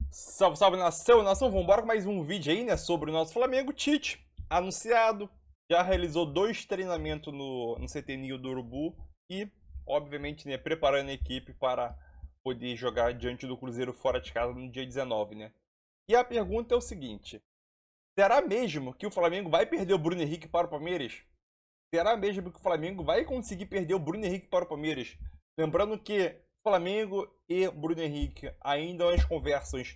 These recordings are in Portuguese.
Salve, salve, nação, nação, vambora com mais um vídeo aí, né, sobre o nosso Flamengo. Tite, anunciado, já realizou 2 treinamentos no CT Ninho do Urubu e, obviamente, né, preparando a equipe para poder jogar diante do Cruzeiro fora de casa no dia 19, né. E a pergunta é o seguinte, será mesmo que o Flamengo vai perder o Bruno Henrique para o Palmeiras? Será mesmo que o Flamengo vai conseguir perder o Bruno Henrique para o Palmeiras? Lembrando que Flamengo e Bruno Henrique ainda as conversas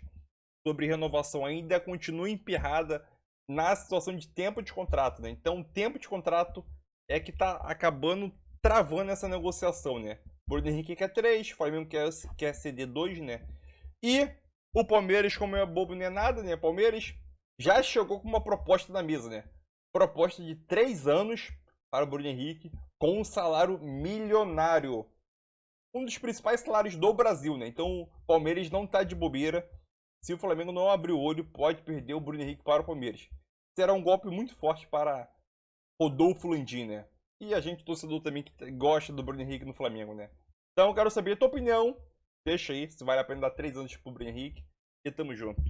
sobre renovação ainda continua emperrada na situação de tempo de contrato, né? Então, o tempo de contrato é que tá acabando travando essa negociação, né? Bruno Henrique quer 3, Flamengo quer ceder 2, né? E o Palmeiras, como é bobo nem é nada, né? Palmeiras já chegou com uma proposta na mesa, né? Proposta de 3 anos para o Bruno Henrique com um salário milionário. Um dos principais salários do Brasil, né? Então, o Palmeiras não tá de bobeira. Se o Flamengo não abrir o olho, pode perder o Bruno Henrique para o Palmeiras. Será um golpe muito forte para Rodolfo Landim, né? E a gente, torcedor também, que gosta do Bruno Henrique no Flamengo, né? Então, eu quero saber a tua opinião. Deixa aí se vale a pena dar 3 anos pro Bruno Henrique. E tamo junto.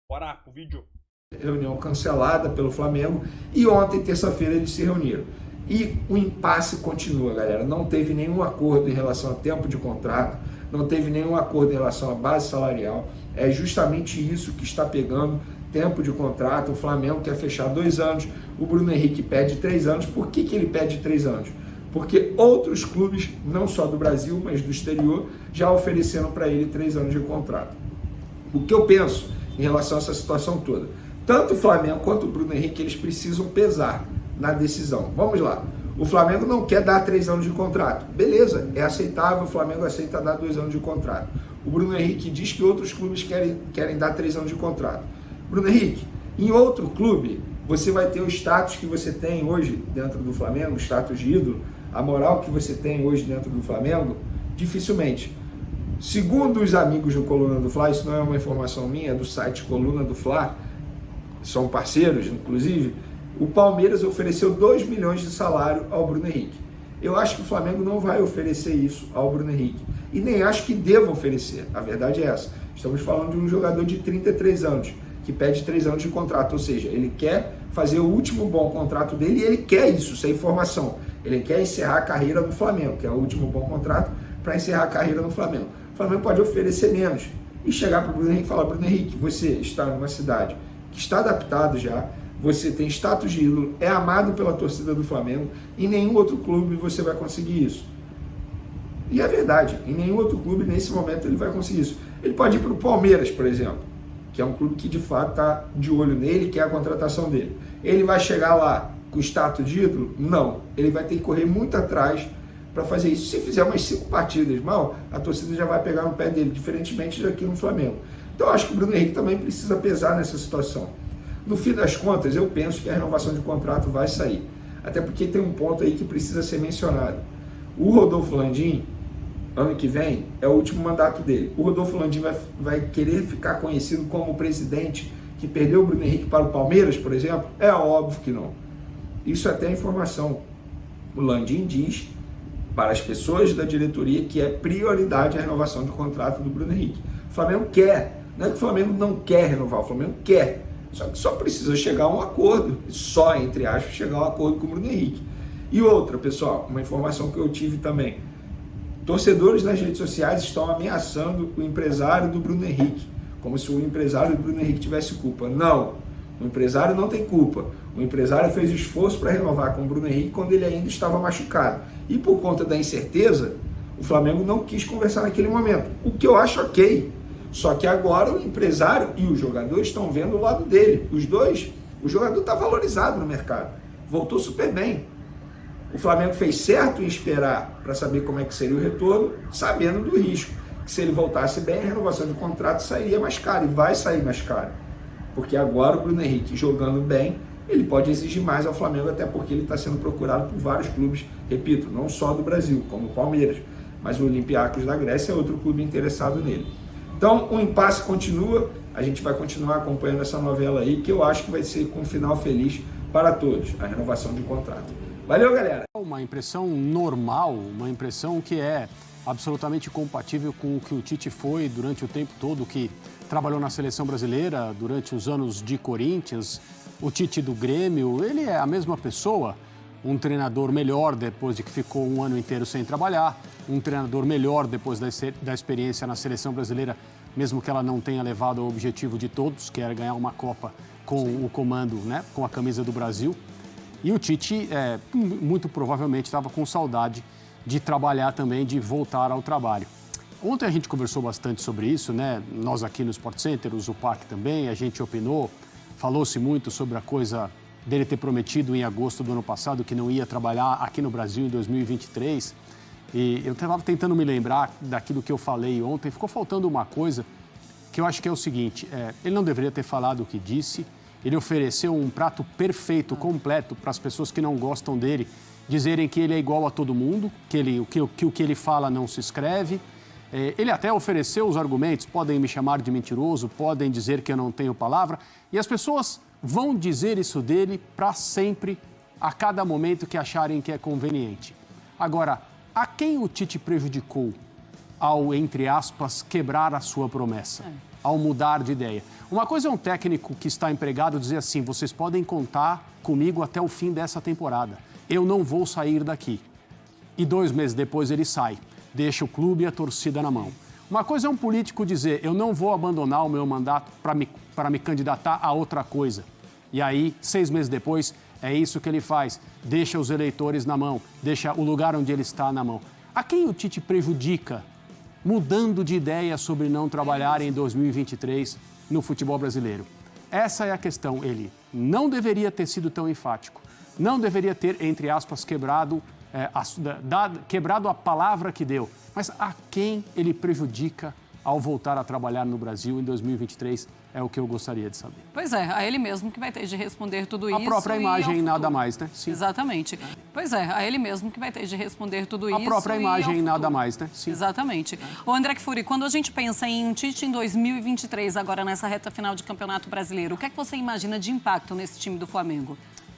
Bora pro vídeo. Reunião cancelada pelo Flamengo e ontem, terça-feira, eles se reuniram. E o impasse continua, galera. Não teve nenhum acordo em relação a tempo de contrato, não teve nenhum acordo em relação à base salarial. É justamente isso que está pegando tempo de contrato. O Flamengo quer fechar 2 anos, o Bruno Henrique pede 3 anos. Por que ele pede 3 anos? Porque outros clubes, não só do Brasil, mas do exterior, já ofereceram para ele 3 anos de contrato. O que eu penso em relação a essa situação toda? Tanto o Flamengo quanto o Bruno Henrique, eles precisam pesar na decisão. Vamos lá. O Flamengo não quer dar 3 anos de contrato. Beleza, é aceitável, o Flamengo aceita dar 2 anos de contrato. O Bruno Henrique diz que outros clubes querem dar 3 anos de contrato. Bruno Henrique, em outro clube, você vai ter o status que você tem hoje dentro do Flamengo, o status de ídolo, a moral que você tem hoje dentro do Flamengo, dificilmente. Segundo os amigos do Coluna do Fla, isso não é uma informação minha, é do site Coluna do Fla, são parceiros, inclusive, o Palmeiras ofereceu 2 milhões de salário ao Bruno Henrique. Eu acho que o Flamengo não vai oferecer isso ao Bruno Henrique. E nem acho que deva oferecer. A verdade é essa. Estamos falando de um jogador de 33 anos, que pede 3 anos de contrato. Ou seja, ele quer fazer o último bom contrato dele e ele quer isso é informação. Ele quer encerrar a carreira no Flamengo, que é o último bom contrato para encerrar a carreira no Flamengo. O Flamengo pode oferecer menos e chegar para o Bruno Henrique e falar: Bruno Henrique, você está numa cidade que está adaptado já, você tem status de ídolo, é amado pela torcida do Flamengo, em nenhum outro clube você vai conseguir isso. E é verdade, em nenhum outro clube nesse momento ele vai conseguir isso. Ele pode ir para o Palmeiras, por exemplo, que é um clube que de fato está de olho nele, que é a contratação dele. Ele vai chegar lá com status de ídolo? Não. Ele vai ter que correr muito atrás para fazer isso. Se fizer umas 5 partidas mal, a torcida já vai pegar no pé dele, diferentemente daqui no Flamengo. Então eu acho que o Bruno Henrique também precisa pesar nessa situação. No fim das contas, eu penso que a renovação de contrato vai sair. Até porque tem um ponto aí que precisa ser mencionado. O Rodolfo Landim, ano que vem, é o último mandato dele. O Rodolfo Landim vai querer ficar conhecido como o presidente que perdeu o Bruno Henrique para o Palmeiras, por exemplo? É óbvio que não. Isso é até informação. O Landim diz para as pessoas da diretoria que é prioridade a renovação de contrato do Bruno Henrique. O Flamengo quer. Não é que o Flamengo não quer renovar, o Flamengo quer. Só que só precisa chegar a um acordo, só, entre aspas, chegar a um acordo com o Bruno Henrique. E outra, pessoal, uma informação que eu tive também. Torcedores nas redes sociais estão ameaçando o empresário do Bruno Henrique, como se o empresário do Bruno Henrique tivesse culpa. Não, o empresário não tem culpa. O empresário fez esforço para renovar com o Bruno Henrique quando ele ainda estava machucado. E por conta da incerteza, o Flamengo não quis conversar naquele momento, o que eu acho ok. Só que agora o empresário e o jogador estão vendo o lado dele. Os dois, o jogador está valorizado no mercado. Voltou super bem. O Flamengo fez certo em esperar para saber como é que seria o retorno, sabendo do risco. Que se ele voltasse bem, a renovação do contrato sairia mais cara e vai sair mais caro. Porque agora o Bruno Henrique jogando bem, ele pode exigir mais ao Flamengo, até porque ele está sendo procurado por vários clubes, repito, não só do Brasil, como o Palmeiras, mas o Olympiacos da Grécia é outro clube interessado nele. Então, o impasse continua, a gente vai continuar acompanhando essa novela aí, que eu acho que vai ser com um final feliz para todos, a renovação de contrato. Valeu, galera! Uma impressão normal, uma impressão que é absolutamente compatível com o que o Tite foi durante o tempo todo que trabalhou na seleção brasileira, durante os anos de Corinthians, o Tite do Grêmio. Ele é a mesma pessoa, um treinador melhor depois de que ficou um ano inteiro sem trabalhar, um treinador melhor depois da experiência na seleção brasileira, mesmo que ela não tenha levado ao objetivo de todos, que era ganhar uma Copa com o comando, né, com a camisa do Brasil. E o Tite, muito provavelmente, estava com saudade de trabalhar também, de voltar ao trabalho. Ontem a gente conversou bastante sobre isso, né? Nós aqui no Sport Center, o Zupac também, a gente opinou, falou-se muito sobre a coisa dele ter prometido em agosto do ano passado que não ia trabalhar aqui no Brasil em 2023. E eu estava tentando me lembrar daquilo que eu falei ontem, ficou faltando uma coisa que eu acho que é o seguinte, ele não deveria ter falado o que disse, ele ofereceu um prato perfeito, completo, para as pessoas que não gostam dele, dizerem que ele é igual a todo mundo, que o que ele fala não se escreve. Ele até ofereceu os argumentos, podem me chamar de mentiroso, podem dizer que eu não tenho palavra, e as pessoas vão dizer isso dele para sempre, a cada momento que acharem que é conveniente. Agora, a quem o Tite prejudicou ao, entre aspas, quebrar a sua promessa, ao mudar de ideia? Uma coisa é um técnico que está empregado dizer assim, vocês podem contar comigo até o fim dessa temporada, eu não vou sair daqui. E 2 meses depois ele sai, deixa o clube e a torcida na mão. Uma coisa é um político dizer, eu não vou abandonar o meu mandato para me candidatar a outra coisa. E aí, 6 meses depois, é isso que ele faz, deixa os eleitores na mão, deixa o lugar onde ele está na mão. A quem o Tite prejudica mudando de ideia sobre não trabalhar em 2023 no futebol brasileiro? Essa é a questão. Ele não deveria ter sido tão enfático, não deveria ter, entre aspas, quebrado a palavra que deu. Mas a quem ele prejudica ao voltar a trabalhar no Brasil em 2023 é o que eu gostaria de saber. Pois é, a ele mesmo que vai ter de responder tudo isso. A própria imagem, nada mais, né? Sim. Exatamente. Pois é, a ele mesmo que vai ter de responder tudo isso. A própria imagem, nada mais, né? Sim. Exatamente. O André Kfouri, quando a gente pensa em um Tite em 2023, agora nessa reta final de Campeonato Brasileiro, o que é que você imagina de impacto nesse time do Flamengo?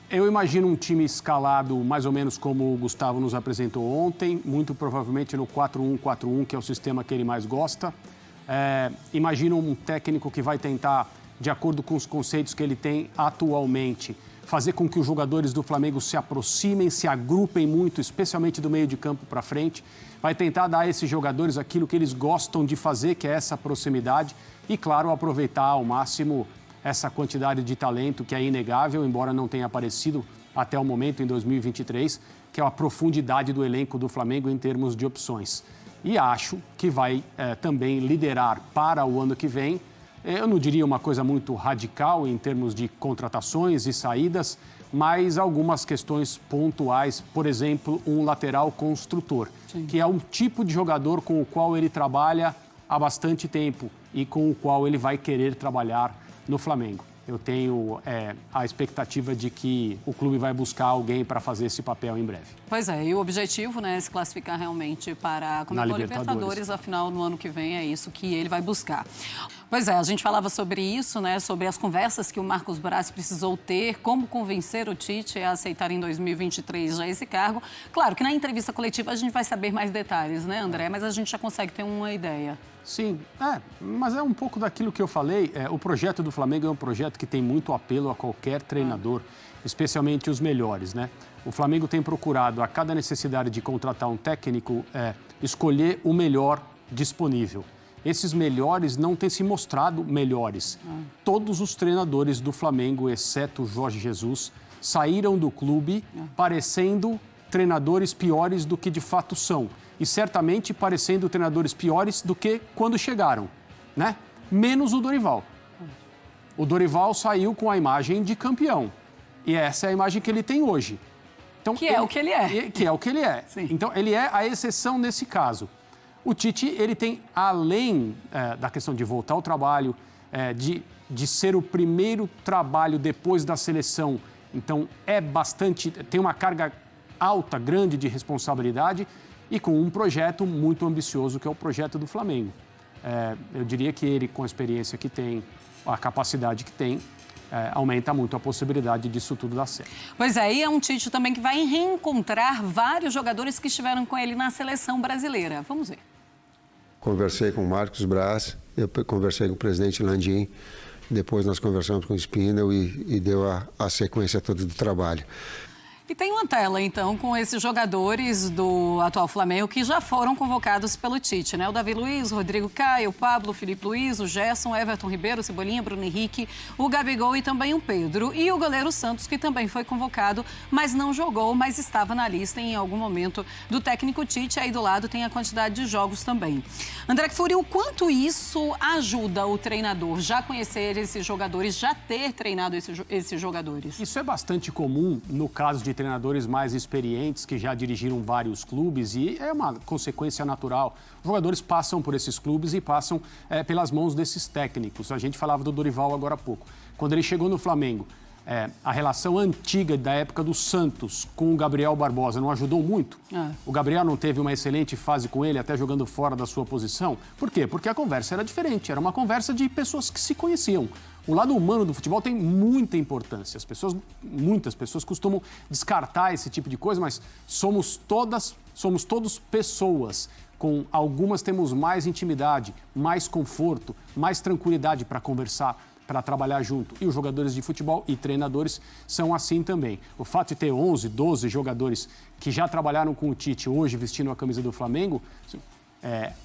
Eu imagino um time escalado mais ou menos como o Gustavo nos apresentou ontem, muito provavelmente no 4-1-4-1, que é o sistema que ele mais gosta. Imagino um técnico que vai tentar, de acordo com os conceitos que ele tem atualmente, fazer com que os jogadores do Flamengo se aproximem, se agrupem muito, especialmente do meio de campo para frente. Vai tentar dar a esses jogadores aquilo que eles gostam de fazer, que é essa proximidade. E, claro, aproveitar ao máximo essa quantidade de talento que é inegável, embora não tenha aparecido até o momento em 2023, que é a profundidade do elenco do Flamengo em termos de opções. E acho que vai também liderar para o ano que vem, eu não diria uma coisa muito radical em termos de contratações e saídas, mas algumas questões pontuais, por exemplo, um lateral construtor, que é um tipo de jogador com o qual ele trabalha há bastante tempo e com o qual ele vai querer trabalhar no Flamengo. Eu tenho a expectativa de que o clube vai buscar alguém para fazer esse papel em breve. Pois é, e o objetivo, né, é se classificar realmente para a Conmebol Libertadores, afinal, no ano que vem é isso que ele vai buscar. Pois é, a gente falava sobre isso, né, sobre as conversas que o Marcos Braz precisou ter, como convencer o Tite a aceitar em 2023 já esse cargo. Claro que na entrevista coletiva a gente vai saber mais detalhes, né, André? Mas a gente já consegue ter uma ideia. Sim, mas é um pouco daquilo que eu falei. O projeto do Flamengo é um projeto que tem muito apelo a qualquer treinador, especialmente os melhores, né? O Flamengo tem procurado, a cada necessidade de contratar um técnico, escolher o melhor disponível. Esses melhores não têm se mostrado melhores. Todos os treinadores do Flamengo, exceto o Jorge Jesus, saíram do clube parecendo treinadores piores do que de fato são. E certamente parecendo treinadores piores do que quando chegaram, né? Menos o Dorival. O Dorival saiu com a imagem de campeão. E essa é a imagem que ele tem hoje. Então, é o que ele é. Que é o que ele é. Sim. Então, ele é a exceção nesse caso. O Tite, ele tem, além da questão de voltar ao trabalho, de ser o primeiro trabalho depois da seleção, então tem uma carga alta, grande de responsabilidade, e com um projeto muito ambicioso, que é o projeto do Flamengo. Eu diria que ele, com a experiência que tem, a capacidade que tem, aumenta muito a possibilidade disso tudo dar certo. Pois é, e é um Tite também que vai reencontrar vários jogadores que estiveram com ele na seleção brasileira. Vamos ver. Conversei com o Marcos Braz, eu conversei com o presidente Landim, depois nós conversamos com o Spindle e deu a sequência toda do trabalho. E tem uma tela, então, com esses jogadores do atual Flamengo que já foram convocados pelo Tite, né? O Davi Luiz, o Rodrigo Caio, o Pablo, o Felipe Luiz, o Gerson, Everton Ribeiro, Cebolinha, Bruno Henrique, o Gabigol e também o Pedro. E o goleiro Santos, que também foi convocado, mas não jogou, mas estava na lista em algum momento do técnico Tite. Aí do lado tem a quantidade de jogos também. André Kfouri, o quanto isso ajuda o treinador já conhecer esses jogadores, já ter treinado esses jogadores? Isso é bastante comum no caso de treinadores mais experientes que já dirigiram vários clubes e é uma consequência natural. Os jogadores passam por esses clubes e passam pelas mãos desses técnicos. A gente falava do Dorival agora há pouco. Quando ele chegou no Flamengo, a relação antiga da época do Santos com o Gabriel Barbosa não ajudou muito? O Gabriel não teve uma excelente fase com ele, até jogando fora da sua posição? Por quê? Porque a conversa era diferente, era uma conversa de pessoas que se conheciam. O lado humano do futebol tem muita importância. Muitas pessoas costumam descartar esse tipo de coisa, mas somos todos pessoas. Com algumas temos mais intimidade, mais conforto, mais tranquilidade para conversar, para trabalhar junto. E os jogadores de futebol e treinadores são assim também. O fato de ter 11, 12 jogadores que já trabalharam com o Tite hoje vestindo a camisa do Flamengo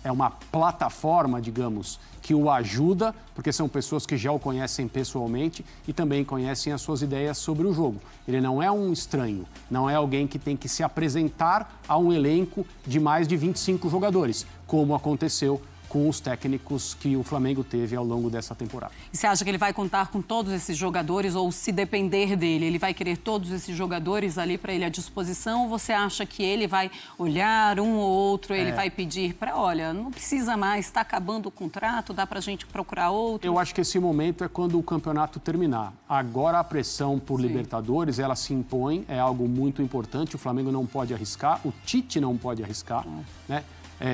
é uma plataforma, digamos, que o ajuda, porque são pessoas que já o conhecem pessoalmente e também conhecem as suas ideias sobre o jogo. Ele não é um estranho, não é alguém que tem que se apresentar a um elenco de mais de 25 jogadores, como aconteceu com os técnicos que o Flamengo teve ao longo dessa temporada. E você acha que ele vai contar com todos esses jogadores ou se depender dele, ele vai querer todos esses jogadores ali para ele à disposição ou você acha que ele vai olhar um ou outro, ele vai pedir para, olha, não precisa mais, está acabando o contrato, dá para a gente procurar outro? Eu acho que esse momento é quando o campeonato terminar. Agora a pressão por Libertadores, ela se impõe, é algo muito importante, o Flamengo não pode arriscar, o Tite não pode arriscar, né?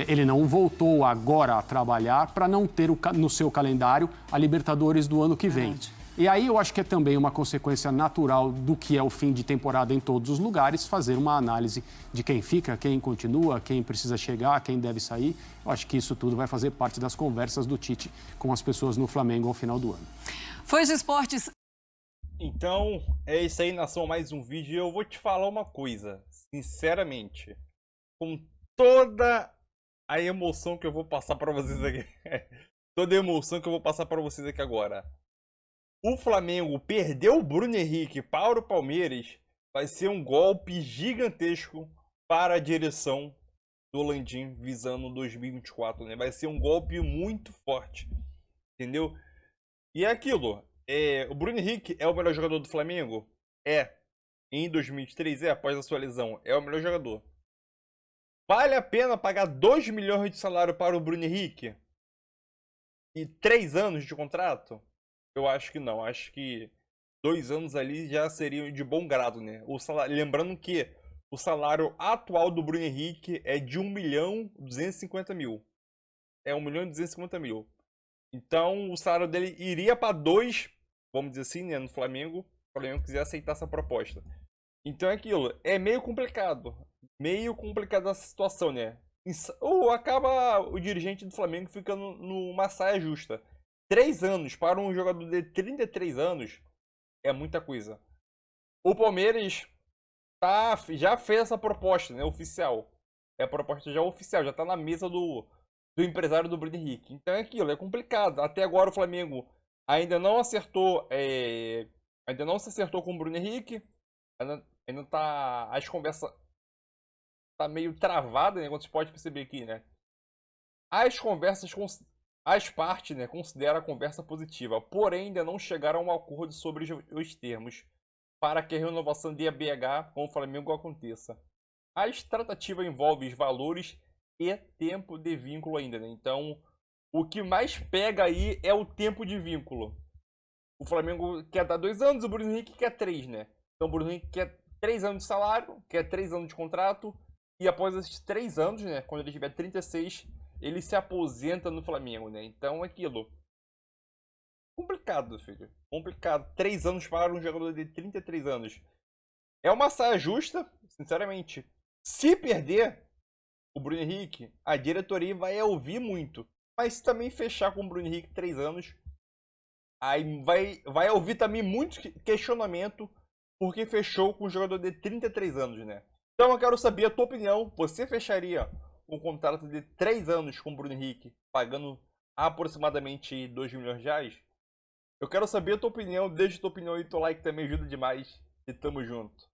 Ele não voltou agora a trabalhar para não ter no seu calendário a Libertadores do ano que vem. E aí eu acho que é também uma consequência natural do que é o fim de temporada em todos os lugares, fazer uma análise de quem fica, quem continua, quem precisa chegar, quem deve sair. Eu acho que isso tudo vai fazer parte das conversas do Tite com as pessoas no Flamengo ao final do ano. Foi de esportes. Então, é isso aí, nação, mais um vídeo. E eu vou te falar uma coisa, sinceramente, com toda a emoção que eu vou passar para vocês aqui. Toda a emoção que eu vou passar para vocês aqui agora. O Flamengo perdeu o Bruno Henrique para o Palmeiras. Vai ser um golpe gigantesco para a direção do Landim visando 2024, né? Vai ser um golpe muito forte, entendeu? E é aquilo. O Bruno Henrique é o melhor jogador do Flamengo? Em 2023, após a sua lesão, é o melhor jogador. Vale a pena pagar 2 milhões de salário para o Bruno Henrique? E 3 anos de contrato? Eu acho que não. Acho que 2 anos ali já seriam de bom grado, né? Lembrando que o salário atual do Bruno Henrique é de 1.250.000. É 1.250.000. Então o salário dele iria para 2, vamos dizer assim, né? No Flamengo. Se o Flamengo quiser aceitar essa proposta. Então é aquilo. É meio complicado. Meio complicada essa situação, né? Ou acaba o dirigente do Flamengo ficando numa saia justa. 3 anos para um jogador de 33 anos é muita coisa. O Palmeiras já fez essa proposta, né? Oficial. É a proposta já oficial, já está na mesa do empresário do Bruno Henrique. Então é aquilo, é complicado. Até agora o Flamengo ainda não acertou, ainda não se acertou com o Bruno Henrique. Ainda tá, as conversas tá meio travada, né? Como você pode perceber aqui, né? As partes, né, consideram a conversa positiva, porém ainda não chegaram a um acordo sobre os termos para que a renovação de ABH com o Flamengo aconteça. A tratativa envolve os valores e tempo de vínculo ainda, né? Então, o que mais pega aí é o tempo de vínculo. O Flamengo quer dar 2 anos, o Bruno Henrique quer 3, né? Então o Bruno Henrique quer 3 anos de salário, quer 3 anos de contrato, e após esses 3 anos, né, quando ele tiver 36, ele se aposenta no Flamengo, né? Então é aquilo. Complicado. complicado, filho. Complicado. 3 anos para um jogador de 33 anos. É uma saia justa, sinceramente. Se perder o Bruno Henrique, a diretoria vai ouvir muito. Mas se também fechar com o Bruno Henrique 3 anos, aí vai ouvir também muito questionamento porque fechou com um jogador de 33 anos, né? Então eu quero saber a tua opinião. Você fecharia um contrato de 3 anos com o Bruno Henrique, pagando aproximadamente 2 milhões de reais? Eu quero saber a tua opinião. Deixa a tua opinião aí, teu like também ajuda demais. E tamo junto.